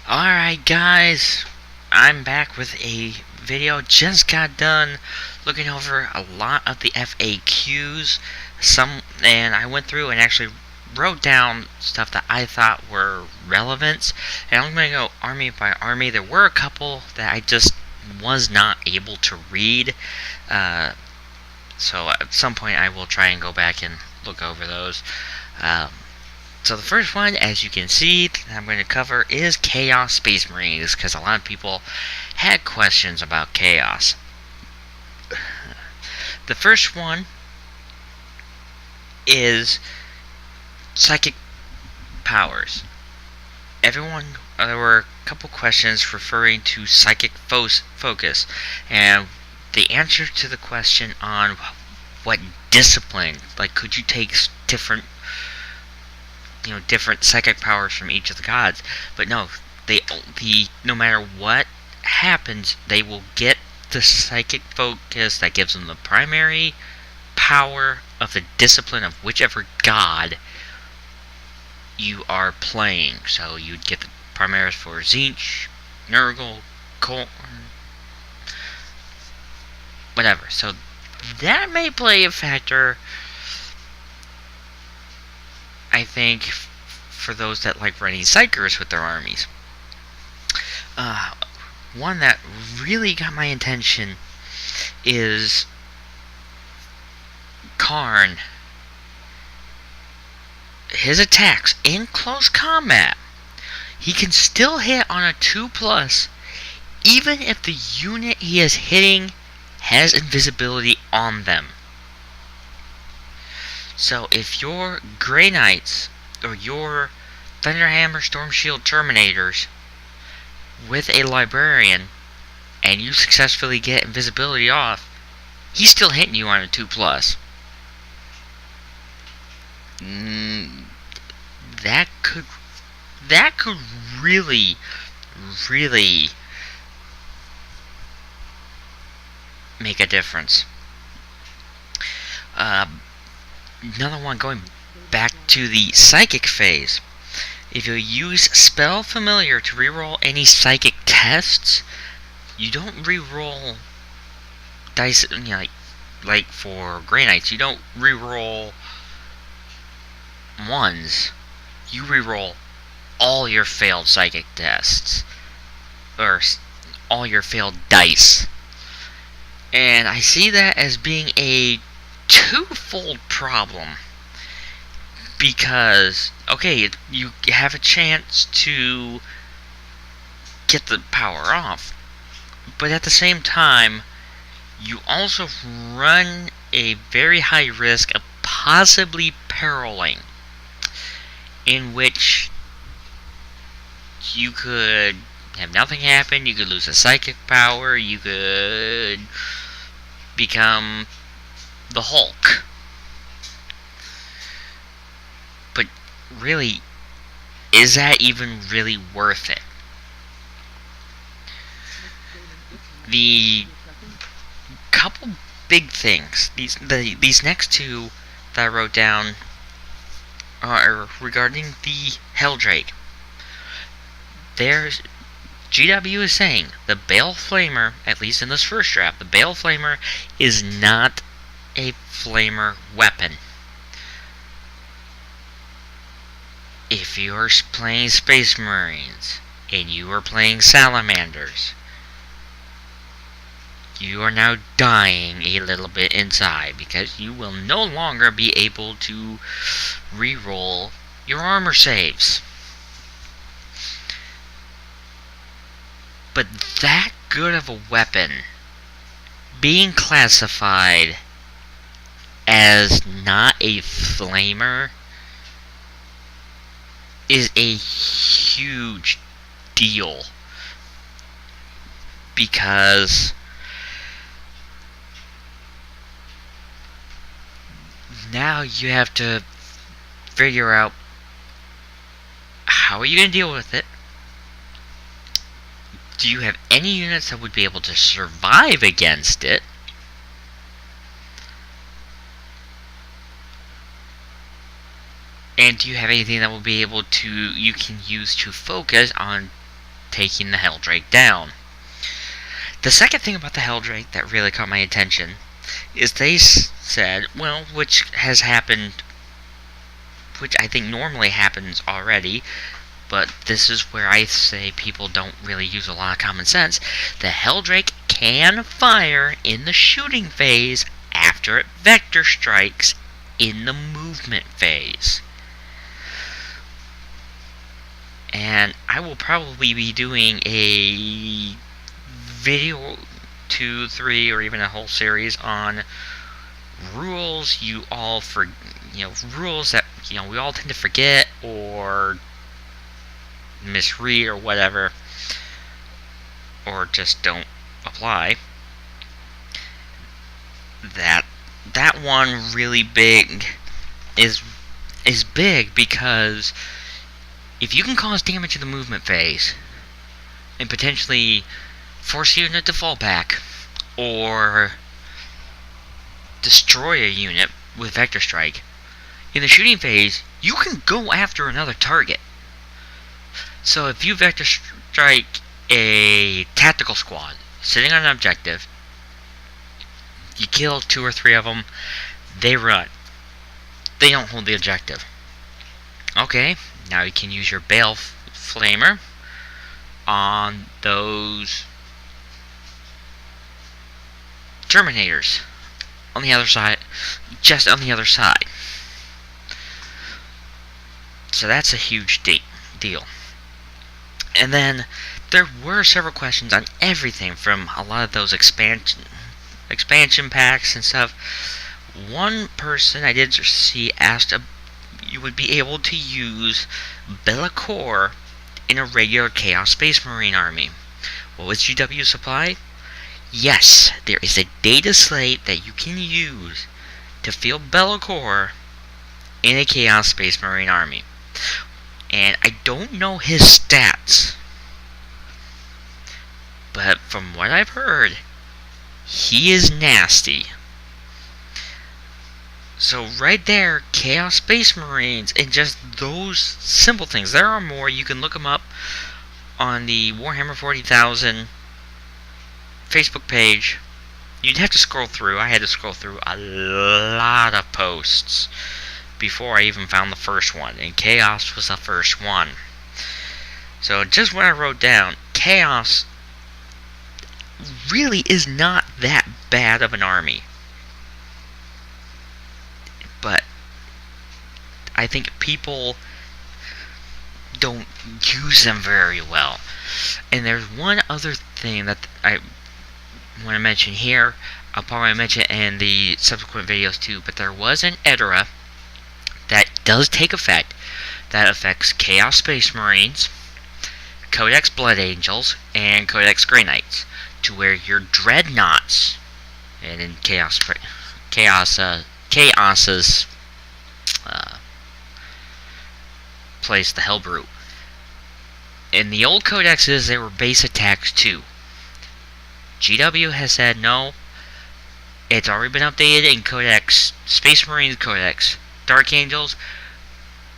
Alright guys, I'm back with a video. Just got done looking over a lot of the FAQs, and I went through and actually wrote down stuff that I thought were relevant, and I'm going to go army by army. There were a couple that I just was not able to read, so at some point I will try and go back and look over those. So the first one, as you can see, that I'm going to cover is Chaos Space Marines, because a lot of people had questions about Chaos. The first one is Psychic Powers. There were a couple questions referring to Psychic Focus, and the answer to the question on what discipline, like could you take different psychic powers from each of the gods, but no, no matter what happens, they will get the psychic focus that gives them the primary power of the discipline of whichever god you are playing. So you'd get the primaries for Tzeentch, Nurgle, Khorne, whatever. So that may play a factor, I think, for those that like running Psykers with their armies. One that really got my attention is Karn. His attacks in close combat, he can still hit on a 2+, even if the unit he is hitting has invisibility on them. So if your Grey Knights or your Thunderhammer Stormshield Terminators with a Librarian and you successfully get invisibility off, he's still hitting you on a 2+. That could really make a difference. Another one, going back to the psychic phase. If you use Spell Familiar to reroll any psychic tests, you don't reroll dice, like for Grey Knights, you don't reroll ones. You reroll all your failed psychic tests, or all your failed dice. And I see that as being a twofold problem, because okay, you have a chance to get the power off, but at the same time you also run a very high risk of possibly periling, in which you could have nothing happen, you could lose a psychic power, you could become the Hulk. But really, is that even really worth it? The couple big things, these next two that I wrote down are regarding the Helldrake. GW is saying the Bale Flamer, at least in this first draft, the Bale Flamer is not a flamer weapon. If you are playing Space Marines and you are playing Salamanders, you are now dying a little bit inside, because you will no longer be able to reroll your armor saves. But that good of a weapon being classified as not a flamer is a huge deal, because now you have to figure out how are you going to deal with it. Do you have any units that would be able to survive against it? And do you have anything that will be able to, you can use to focus on taking the Helldrake down. The second thing about the Helldrake that really caught my attention is they said, well, which has happened, which I think normally happens already, but this is where I say people don't really use a lot of common sense. The Helldrake can fire in the shooting phase after it vector strikes in the movement phase. And I will probably be doing a video 2, 3, or even a whole series on rules rules that we all tend to forget or misread or whatever, or just don't apply. That one really big is big because if you can cause damage in the movement phase and potentially force a unit to fall back or destroy a unit with vector strike, in the shooting phase you can go after another target. So if you vector strike a tactical squad sitting on an objective, you kill 2 or 3 of them, they run. They don't hold the objective. Okay, now you can use your Bale Flamer on those Terminators on the other side, just on the other side. So that's a huge deal. And then there were several questions on everything from a lot of those expansion packs and stuff. One person I did see asked you would be able to use Be'lakor in a regular Chaos Space Marine army. What was GW supply? Yes, there is a data slate that you can use to field Be'lakor in a Chaos Space Marine army. And I don't know his stats, but from what I've heard, he is nasty. So right there, Chaos Space Marines, and just those simple things. There are more. You can look them up on the Warhammer 40,000 Facebook page. You'd have to scroll through. I had to scroll through a lot of posts before I even found the first one, and Chaos was the first one. So just what I wrote down, Chaos really is not that bad of an army. But I think people don't use them very well. And there's one other thing that I want to mention here. I'll probably mention it in the subsequent videos too, but there was an Edera that does take effect that affects Chaos Space Marines, Codex Blood Angels, and Codex Grey Knights, to where your Dreadnoughts, and in Chaos's place, the Hellbrute. In the old codexes, they were base attacks too. GW has said no. It's already been updated in Codex Space Marines Codex Dark Angels.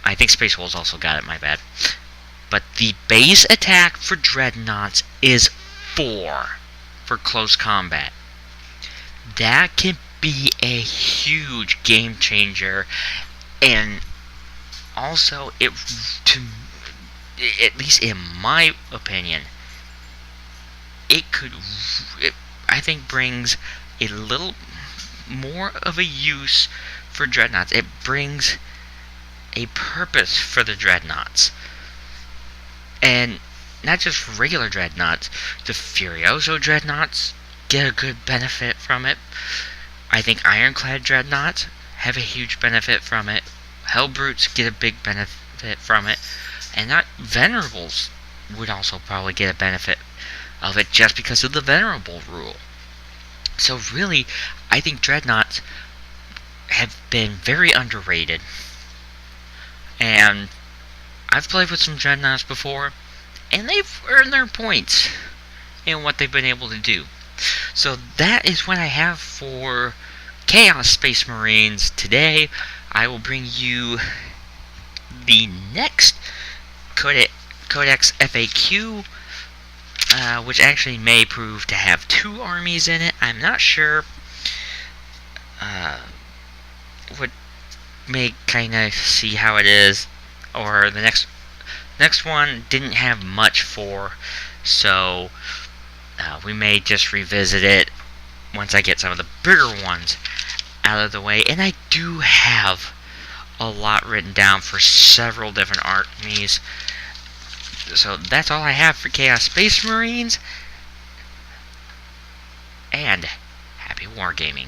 I think Space Wolves also got it, my bad. But the base attack for Dreadnoughts is 4 for close combat. That can be a huge game changer, and also at least in my opinion, I think brings a little more of a use for Dreadnoughts. It brings a purpose for the Dreadnoughts. And not just regular Dreadnoughts, the Furioso Dreadnoughts get a good benefit from it. I think Ironclad Dreadnoughts have a huge benefit from it. Hellbrutes get a big benefit from it. And that Venerables would also probably get a benefit of it just because of the Venerable rule. So really, I think Dreadnoughts have been very underrated. And I've played with some Dreadnoughts before, and they've earned their points in what they've been able to do. So that is what I have for Chaos Space Marines today. I will bring you the next Codex FAQ which actually may prove to have 2 armies in it. I'm not sure. Would may kind of see how it is. Or the next one didn't have much for, so we may just revisit it once I get some of the bigger ones out of the way. And I do have a lot written down for several different armies. So that's all I have for Chaos Space Marines. And happy wargaming.